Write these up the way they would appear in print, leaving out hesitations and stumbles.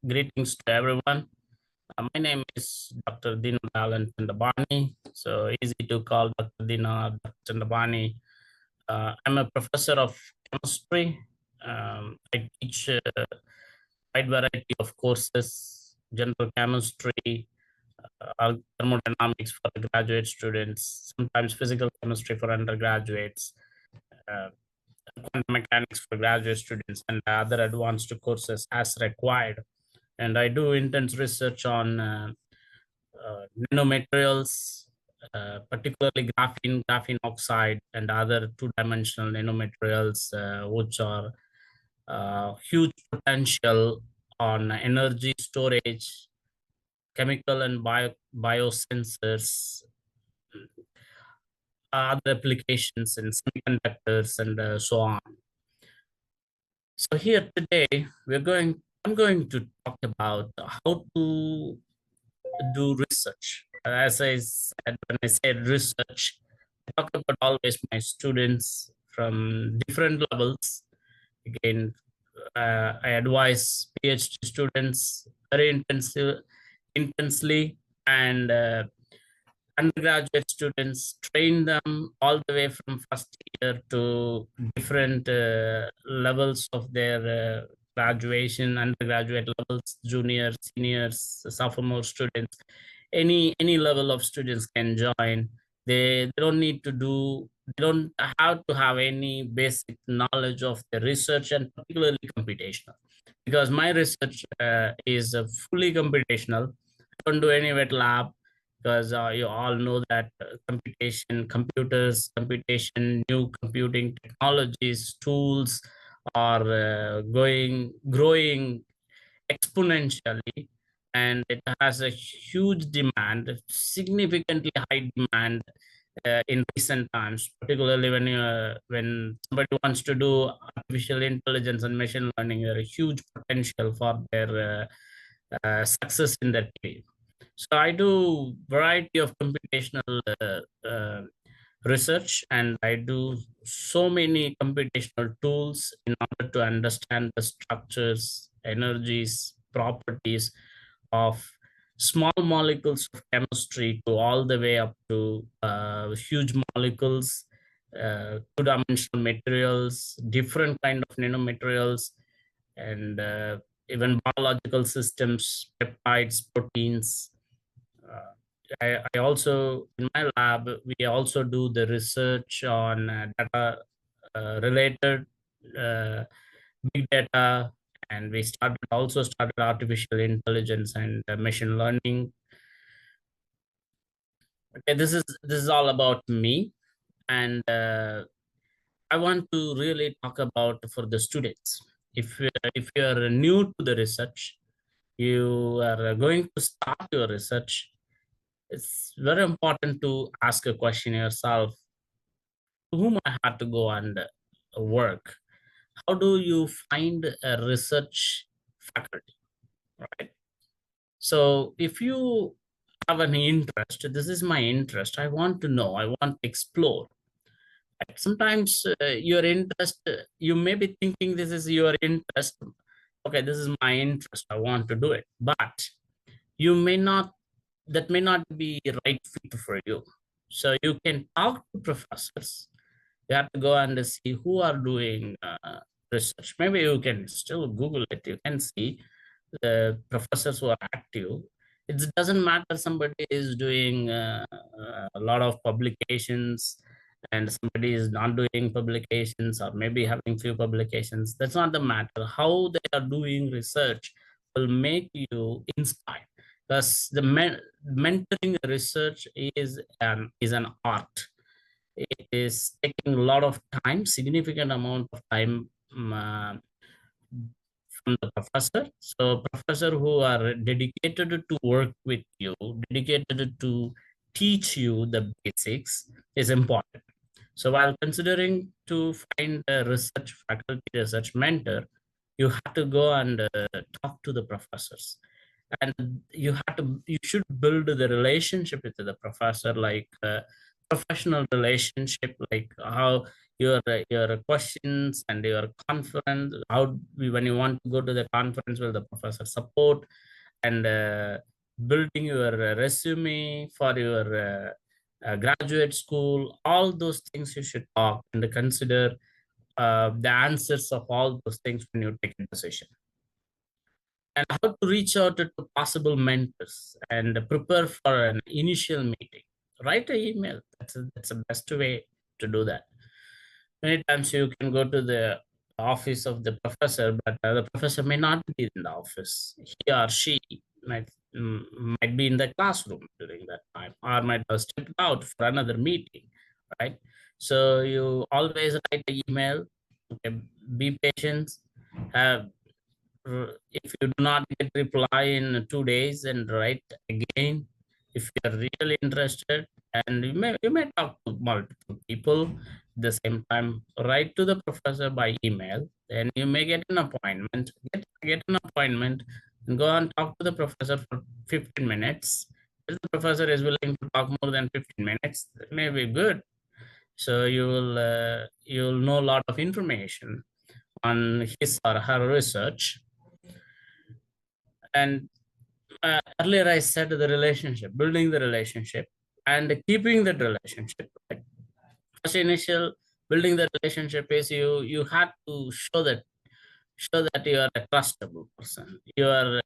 Greetings to everyone. My name is Dr. Dinadayalane Tandabany. So easy to call Dr. Tandabany. I'm a professor of chemistry. I teach a wide variety of courses: general chemistry, thermodynamics for graduate students, sometimes physical chemistry for undergraduates, uh, quantum mechanics for graduate students, and other advanced courses as required. And I do intense research on nanomaterials, particularly graphene oxide, and other two-dimensional nanomaterials, which are huge potential on energy storage, chemical and biosensors, other applications in semiconductors, and so on. So here today, I'm going to talk about how to do research. As I said, when I said research, I talk about always my students from different levels. Again, I advise PhD students very intensely, and undergraduate students, train them all the way from first year to different levels of their graduation, undergraduate levels, juniors, seniors, sophomore students. Any level of students can join. They don't need to do, they don't have to have any basic knowledge of the research, and particularly computational, because my research is fully computational. I don't do any wet lab, because you all know that computation, new computing technologies, tools are growing exponentially, and it has a huge demand, significantly high demand in recent times, particularly when somebody wants to do artificial intelligence and machine learning. There is huge potential for their success in that field. So I do variety of computational research, and I do so many computational tools in order to understand the structures, energies, properties of small molecules of chemistry to all the way up to huge molecules, two-dimensional materials, different kind of nanomaterials, and even biological systems, peptides, proteins. I also, in my lab, we also do the research on data related big data, and we also started artificial intelligence and machine learning. Okay, this is all about me, and I want to really talk about for the students. If you are new to the research, you are going to start your research, it's very important to ask a question yourself: to whom I had to go and work? How do you find a research faculty, right? So if you have an interest, this is my interest, I want to know, I want to explore. Right? Sometimes your interest, you may be thinking this is your interest. Okay, this is my interest, I want to do it. But you may not, that may not be right fit for you. So you can talk to professors. You have to go and see who are doing research. Maybe you can still Google it. You can see the professors who are active. It doesn't matter somebody is doing a lot of publications and somebody is not doing publications or maybe having few publications, that's not the matter. How they are doing research will make you inspired, because the mentoring research is an art. It is taking a lot of time, significant amount of time, from the professor. So professor who are dedicated to work with you, dedicated to teach you the basics is important. So while considering to find a research faculty, research mentor, you have to go and talk to the professors, and you should build the relationship with the professor, like professional relationship, like how your questions and your conference, when you want to go to the conference, will the professor support, and building your resume for your graduate school, all those things you should talk and consider the answers of all those things when you take a decision. And how to reach out to possible mentors and prepare for an initial meeting. Write an email. That's the best way to do that. Many times you can go to the office of the professor, but the professor may not be in the office. He or she might might be in the classroom during that time, or might have stepped out for another meeting, right? So you always write an email. Okay, be patient. Have If you do not get reply in 2 days, and write again if you are really interested, and you may talk to multiple people at the same time. Write to the professor by email, then you may get an appointment and go and talk to the professor for 15 minutes. If the professor is willing to talk more than 15 minutes, that may be good. So you'll know a lot of information on his or her research. And earlier I said the relationship, building the relationship and keeping that relationship. Right? First initial building the relationship is you had to show that you are a trustable person. You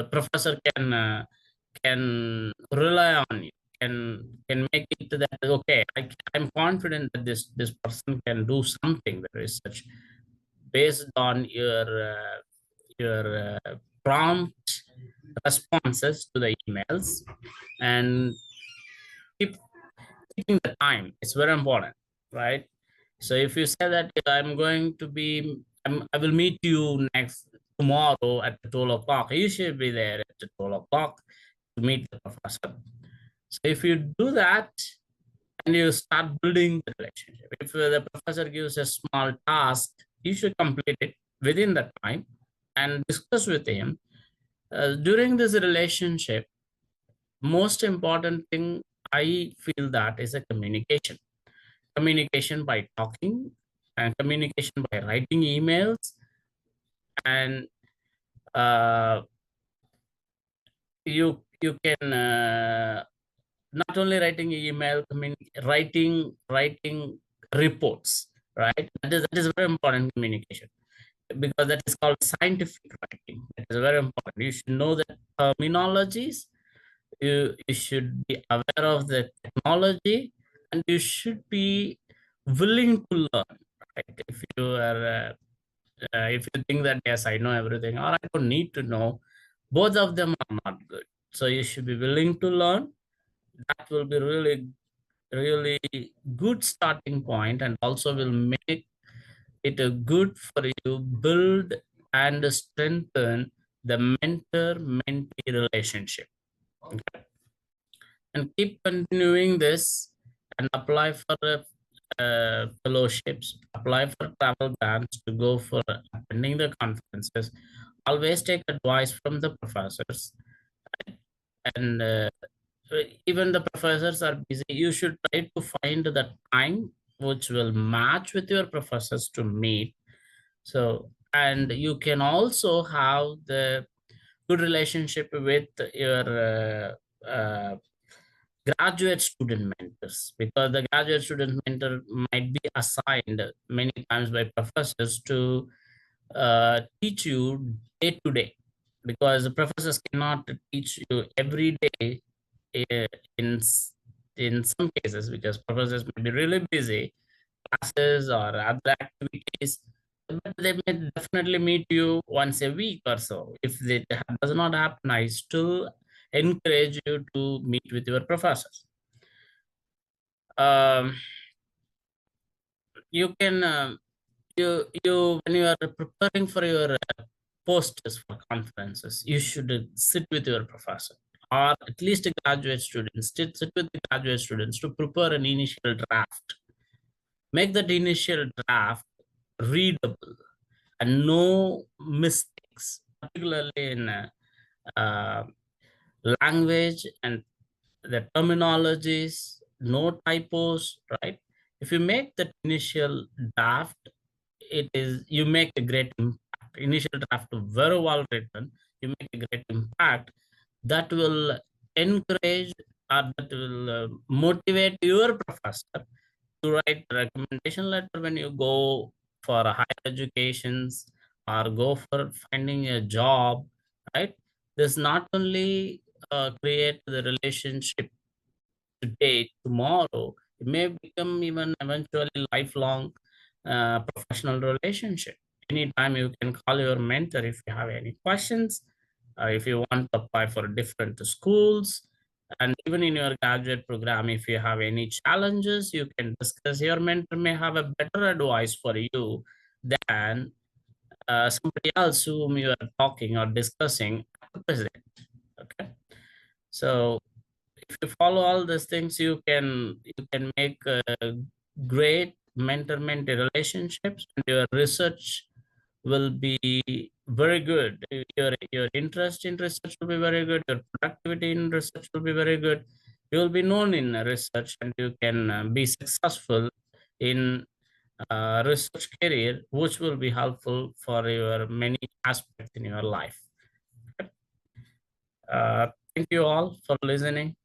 professor can rely on you. Can make it that okay. I'm confident that this person can do something the research based on your prompt responses to the emails, and keep keeping the time. It's very important, right? So if you say that I will meet you next tomorrow at 12 o'clock, you should be there at 12 o'clock to meet the professor. So if you do that and you start building the relationship, if the professor gives a small task, you should complete it within the time and discuss with him. During this relationship, most important thing I feel that is a communication by talking, and communication by writing emails, and uh, you can not only writing email, writing reports, right? That is very important communication, because that is called scientific writing. That is very important. You should know the terminologies. You should be aware of the technology, and you should be willing to learn, right? If you think that yes, I know everything, or I don't need to know, both of them are not good. So you should be willing to learn. That will be really good starting point, and also will make it a good for you build and strengthen the mentor-mentee relationship. Okay? And keep continuing this, and apply for fellowships, apply for travel grants to go for attending the conferences. Always take advice from the professors, and even the professors are busy. You should try to find the time which will match with your professors to meet. So, and you can also have the good relationship with your graduate student mentors, because the graduate student mentor might be assigned many times by professors to teach you day to day, because the professors cannot teach you every day in in some cases, because professors may be really busy, classes or other activities, but they may definitely meet you once a week or so. If it does not happen, I still encourage you to meet with your professors. Um, you can you when you are preparing for your posters for conferences, you should sit with your professor, or at least a graduate student. Sit with the graduate students to prepare an initial draft. Make that initial draft readable and no mistakes, particularly in uh, language and the terminologies, no typos, right? If you make that initial draft, you make a great impact. Initial draft very well written, you make a great impact that will encourage or that will motivate your professor to write a recommendation letter when you go for a higher educations or go for finding a job, right? This not only create the relationship today, tomorrow, it may become even eventually lifelong professional relationship. Anytime you can call your mentor if you have any questions, if you want to apply for different schools, and even in your graduate program, if you have any challenges, you can discuss. Your mentor may have a better advice for you than somebody else whom you are talking or discussing at the present. Okay, so if you follow all these things, you can make great mentor-mentee relationships, and your research will be very good. Your interest in research will be very good. Your productivity in research will be very good. You will be known in research, and you can be successful in research career, which will be helpful for your many aspects in your life. Thank you all for listening.